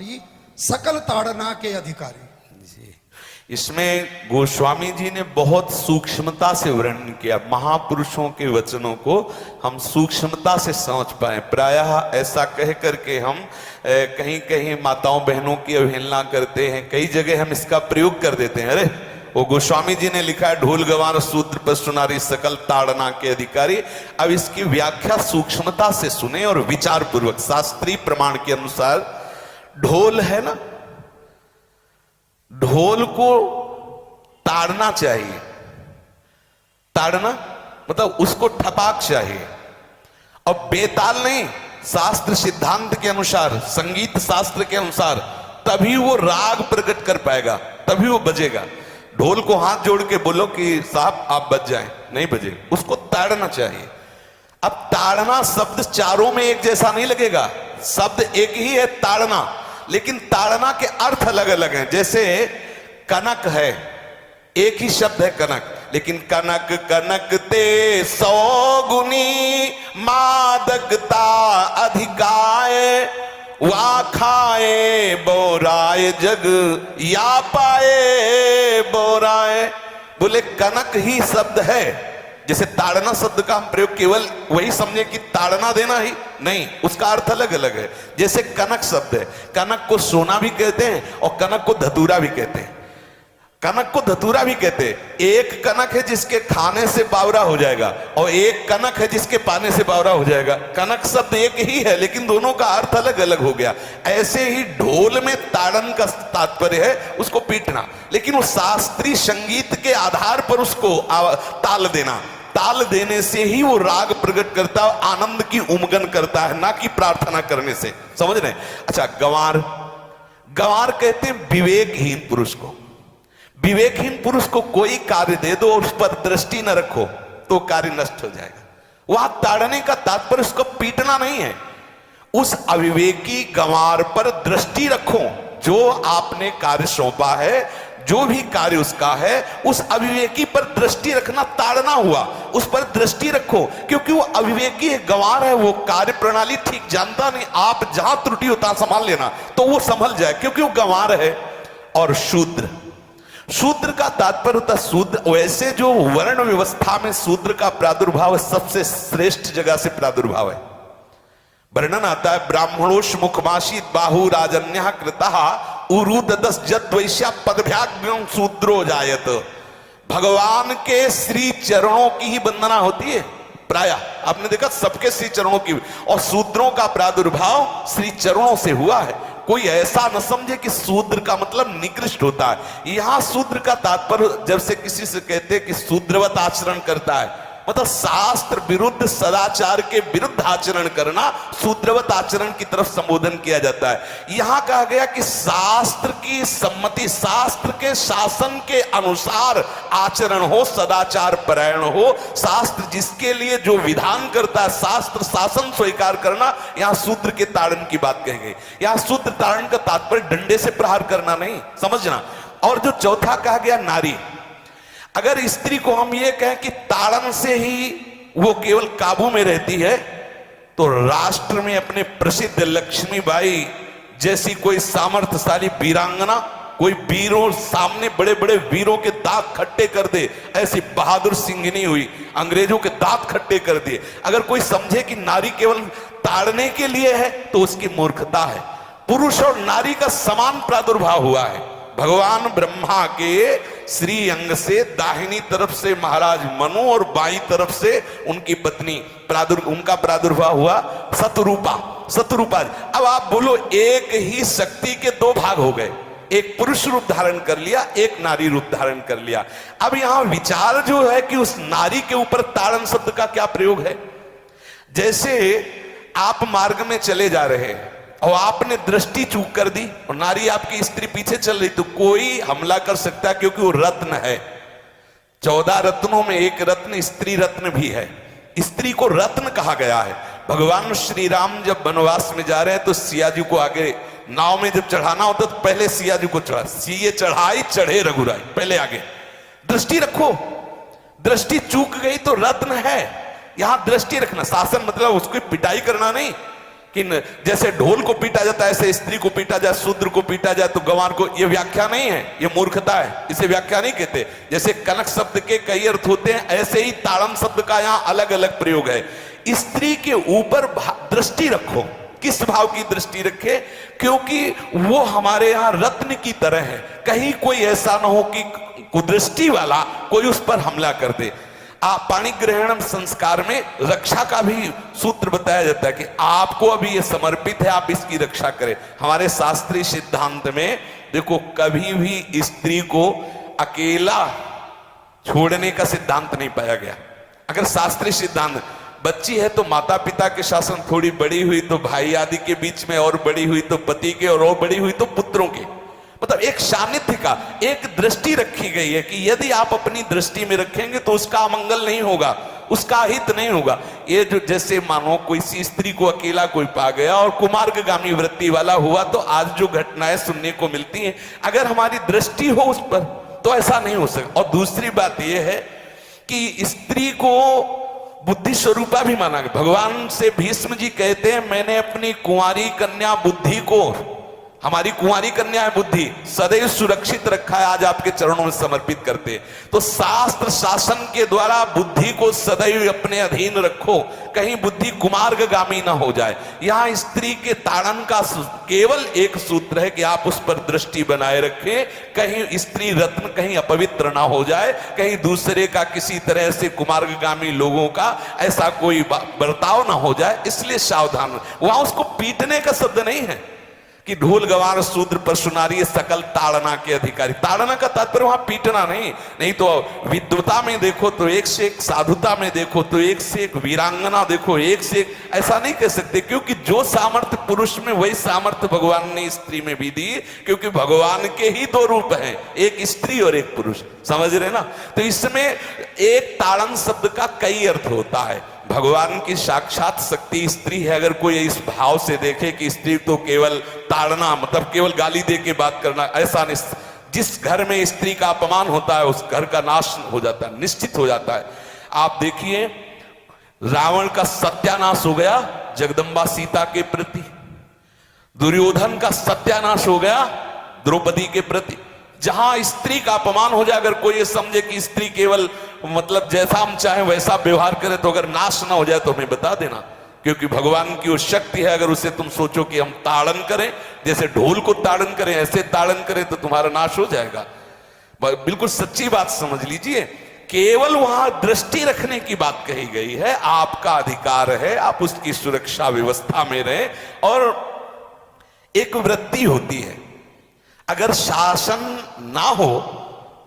सुनारी सकल ताड़ना के अधिकारी। जी, इसमें गोस्वामी जी ने बहुत सूक्ष्मता से वर्णन किया। महापुरुषों के वचनों को हम सूक्ष्मता से समझ पाए। प्रायः ऐसा कह करके हम कहीं कहीं माताओं बहनों की अवहेलना करते हैं, कई जगह हम इसका प्रयोग कर देते हैं। अरे वो गोस्वामी जी ने लिखा है ढोल गवार सूत्र पर सुनारी सकल ताड़ना के अधिकारी। अब इसकी व्याख्या सूक्ष्मता से सुने और विचार पूर्वक। शास्त्रीय प्रमाण के अनुसार ढोल है ना, ढोल को ताड़ना चाहिए। ताड़ना मतलब उसको ठपाक चाहिए और बेताल नहीं। शास्त्र सिद्धांत के अनुसार, संगीत शास्त्र के अनुसार तभी वो राग प्रकट कर पाएगा, तभी वो बजेगा। ढोल को हाथ जोड़ के बोलो कि साहब आप बज जाएं, नहीं बजे, उसको ताड़ना चाहिए। अब ताड़ना शब्द चारों में एक जैसा नहीं लगेगा। शब्द एक ही है ताड़ना, लेकिन ताड़ना के अर्थ अलग अलग हैं। जैसे कनक है, एक ही शब्द है कनक, लेकिन कनक कनक ते 100 गुनी मादकता अधिकाय, वा खाए बोराए जग या पाए बोराए। बोले कनक ही शब्द है। जैसे ताड़ना शब्द का हम प्रयोग केवल वही समझे कि ताड़ना देना ही नहीं, उसका अर्थ अलग अलग है। जैसे कनक शब्द है, कनक को सोना भी कहते हैं और कनक को धतूरा भी कहते हैं। कनक को धतूरा भी कहते हैं। एक कनक है जिसके खाने से बावरा हो जाएगा और एक कनक है जिसके पाने से बावरा हो जाएगा। कनक शब्द एक ही है, लेकिन दोनों का अर्थ अलग अलग हो गया। ऐसे ही ढोल में ताड़न का तात्पर्य है उसको पीटना, लेकिन वो शास्त्रीय संगीत के आधार पर उसको ताल देना। ताल देने से ही वो राग प्रकट करता है, आनंद की उमगन करता है, ना कि प्रार्थना करने से। समझ रहे? अच्छा, गंवार, गंवार कहते हैं विवेकहीन पुरुष को। विवेकहीन पुरुष को कोई कार्य दे दो और उस पर दृष्टि न रखो तो कार्य नष्ट हो जाएगा। वहां ताड़ने का तात्पर्य उसको पीटना नहीं है। उस अविवेकी गंवार पर दृष्टि रखो। जो आपने कार्य सौंपा है, जो भी कार्य उसका है, उस अविवेकी पर दृष्टि रखना ताड़ना हुआ। उस पर दृष्टि रखो, क्योंकि वो अविवेकी है, गंवार है, वो कार्य प्रणाली ठीक जानता नहीं। आप जहां त्रुटि होता संभाल लेना तो वो संभल जाए, क्योंकि वो गंवार है। और शूद्र, शूद्र का तात्पर्य होता है शूद्र। वैसे जो वर्ण व्यवस्था में शूद्र का प्रादुर्भाव सबसे श्रेष्ठ जगह से प्रादुर्भाव है। वर्णन आता है ब्राह्मणोश मुखमाशीत बाहु राजन्य कृतः उरुददस जद वैश्या पदभ्याग्यं शूद्रो जायत। भगवान के श्री चरणों की ही वंदना होती है प्राय। आपने देखा सबके श्री चरणों की, और शूद्रों का प्रादुर्भाव श्री चरणों से हुआ है। कोई ऐसा न समझे कि शूद्र का मतलब निकृष्ट होता है। यहां शूद्र का तात्पर्य जब से किसी से कहते हैं कि शूद्रवत आचरण करता है, मतलब शास्त्र विरुद्ध सदाचार के विरुद्ध आचरण करना शूद्रवत आचरण की तरफ संबोधन किया जाता है। यहां कहा गया कि शास्त्र की सम्मति, शास्त्र के शासन के अनुसार आचरण हो, सदाचार परायण हो। शास्त्र जिसके लिए जो विधान करता है, शास्त्र शासन स्वीकार करना, यहां शूद्र के ताड़न की बात कही गई। यहां शूद्र ताड़न का तात्पर्य डंडे से प्रहार करना नहीं, समझना। और जो चौथा कहा गया नारी, अगर स्त्री को हम ये कहें कि ताड़न से ही वो केवल काबू में रहती है, तो राष्ट्र में अपने प्रसिद्ध लक्ष्मीबाई जैसी कोई सामर्थ्यशाली वीरांगना, कोई वीरों सामने बड़े बड़े वीरों के दांत खट्टे कर दे, ऐसी बहादुर सिंघनी हुई, अंग्रेजों के दांत खट्टे कर दिए। अगर कोई समझे कि नारी केवल ताड़ने के लिए है तो उसकी मूर्खता है। पुरुष और नारी का समान प्रादुर्भाव हुआ है। भगवान ब्रह्मा के श्री अंग से दाहिनी तरफ से महाराज मनु और बाईं तरफ से उनकी पत्नी उनका प्रादुर्भाव हुआ शतरूपा। शतरूपा, अब आप बोलो एक ही शक्ति के दो भाग हो गए, एक पुरुष रूप धारण कर लिया, एक नारी रूप धारण कर लिया। अब यहां विचार जो है कि उस नारी के ऊपर ताड़न शब्द का क्या प्रयोग है। जैसे आप मार्ग में चले जा रहे हैं और आपने दृष्टि चूक कर दी और नारी आपकी स्त्री पीछे चल रही, तो कोई हमला कर सकता है, क्योंकि वो रत्न है। 14 रत्नों में एक रत्न स्त्री रत्न भी है। स्त्री को रत्न कहा गया है। भगवान श्री राम जब वनवास में जा रहे हैं तो सिया जी को आगे नाव में जब चढ़ाना होता तो पहले सिया जी को चढ़ा, सीए चढ़ाई चढ़े रघुराई, पहले आगे। दृष्टि रखो, दृष्टि चूक गई तो रत्न है। यहां दृष्टि रखना, शासन मतलब उसकी पिटाई करना नहीं। कि जैसे ढोल को पीटा जाता है ऐसे स्त्री को पीटा जाए, शूद्र को पीटा जाए तो गंवार को, ये व्याख्या नहीं है, ये मूर्खता है, इसे व्याख्या नहीं कहते। जैसे कनक शब्द के कई अर्थ होते हैं, ऐसे ही ताड़न शब्द का यहाँ अलग अलग प्रयोग है। स्त्री के ऊपर दृष्टि रखो। किस भाव की दृष्टि रखे? क्योंकि वो हमारे यहाँ रत्न की तरह है, कहीं कोई ऐसा ना हो कि कुदृष्टि वाला कोई उस पर हमला कर दे। पाणी ग्रहणम संस्कार में रक्षा का भी सूत्र बताया जाता है कि आपको अभी ये समर्पित है, आप इसकी रक्षा करें। हमारे शास्त्रीय सिद्धांत में देखो, कभी भी स्त्री को अकेला छोड़ने का सिद्धांत नहीं पाया गया। अगर शास्त्रीय सिद्धांत, बच्ची है तो माता पिता के शासन, थोड़ी बड़ी हुई तो भाई आदि के बीच में, और बड़ी हुई तो पति के, और बड़ी हुई तो पुत्रों के, मतलब एक सानिध्य का एक दृष्टि रखी गई है कि यदि आप अपनी दृष्टि में रखेंगे तो उसका अमंगल नहीं होगा, उसका हित नहीं होगा। ये जो जैसे मानो कोई सी स्त्री को अकेला कोई पा गया और कुमार्गगामी वृत्ति वाला हुआ, तो आज जो घटनाएं सुनने को मिलती हैं, अगर हमारी दृष्टि हो उस पर तो ऐसा नहीं हो सकता। और दूसरी बात यह है कि स्त्री को बुद्धि स्वरूपा भी माना गया। भगवान से भीष्म जी कहते हैं, मैंने अपनी कुंवारी कन्या बुद्धि को, हमारी कुंवारी कन्या है बुद्धि, सदैव सुरक्षित रखा है, आज आपके चरणों में समर्पित करते। तो शास्त्र शासन के द्वारा बुद्धि को सदैव अपने अधीन रखो, कहीं बुद्धि कुमार्गगामी ना हो जाए। यहां स्त्री के ताड़न का केवल एक सूत्र है कि आप उस पर दृष्टि बनाए रखें, कहीं स्त्री रत्न कहीं अपवित्र ना हो जाए, कहीं दूसरे का किसी तरह से कुमार्गगामी लोगों का ऐसा कोई बर्ताव ना हो जाए, इसलिए सावधान। वहां उसको पीटने का शब्द नहीं है कि ढोल गवार शूद्र परशुनारी सकल ताड़ना के अधिकारी। ताड़ना का तात्पर्य वहां पीटना नहीं तो विद्वता में देखो तो एक से एक, साधुता में देखो तो एक से एक, वीरांगना देखो एक से एक, ऐसा नहीं कह सकते। क्योंकि जो सामर्थ्य पुरुष में वही सामर्थ्य भगवान ने स्त्री में भी दी, क्योंकि भगवान के ही दो रूप हैं, एक स्त्री और एक पुरुष, समझ रहे ना। तो इसमें एक ताड़न शब्द का कई अर्थ होता है। भगवान की साक्षात शक्ति स्त्री है। अगर कोई इस भाव से देखे कि स्त्री तो केवल ताड़ना, मतलब केवल गाली दे के बात करना, ऐसा नहीं। जिस घर में स्त्री का अपमान होता है उस घर का नाश हो जाता है, निश्चित हो जाता है। आप देखिए, रावण का सत्यानाश हो गया जगदम्बा सीता के प्रति, दुर्योधन का सत्यानाश हो गया द्रौपदी के प्रति। जहां स्त्री का अपमान हो जाए, अगर कोई ये समझे कि स्त्री केवल मतलब जैसा हम चाहें वैसा व्यवहार करे, तो अगर नाश ना हो जाए तो हमें बता देना, क्योंकि भगवान की वो शक्ति है। अगर उसे तुम सोचो कि हम ताड़न करें, जैसे ढोल को ताड़न करें ऐसे ताड़न करें, तो तुम्हारा नाश हो जाएगा। बिल्कुल सच्ची बात समझ लीजिए। केवल वहां दृष्टि रखने की बात कही गई है, आपका अधिकार है, आप उसकी सुरक्षा व्यवस्था में रहें। और एक वृत्ति होती है, अगर शासन ना हो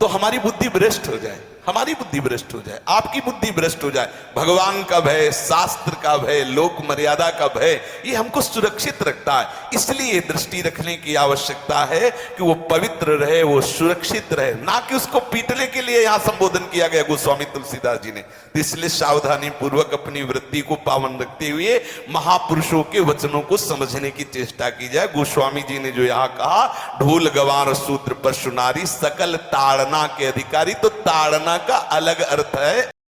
तो हमारी बुद्धि भ्रष्ट हो जाए, हमारी बुद्धि भ्रष्ट हो जाए, आपकी बुद्धि भ्रष्ट हो जाए। भगवान का भय, शास्त्र का भय, लोक मर्यादा का भय, ये हमको सुरक्षित रखता है। इसलिए दृष्टि रखने की आवश्यकता है कि वो पवित्र रहे, वो सुरक्षित रहे, ना कि उसको पीटने के लिए यहां संबोधन किया गया गोस्वामी तुलसीदास जी ने। इसलिए सावधानी पूर्वक अपनी वृत्ति को पावन रखते हुए महापुरुषों के वचनों को समझने की चेष्टा की जाए। गोस्वामी जी ने जो यहाँ कहा, ढोल गवार शूद्र परशुनारी सकल ताड़ना के अधिकारी, तो ताड़ना का अलग अर्थ है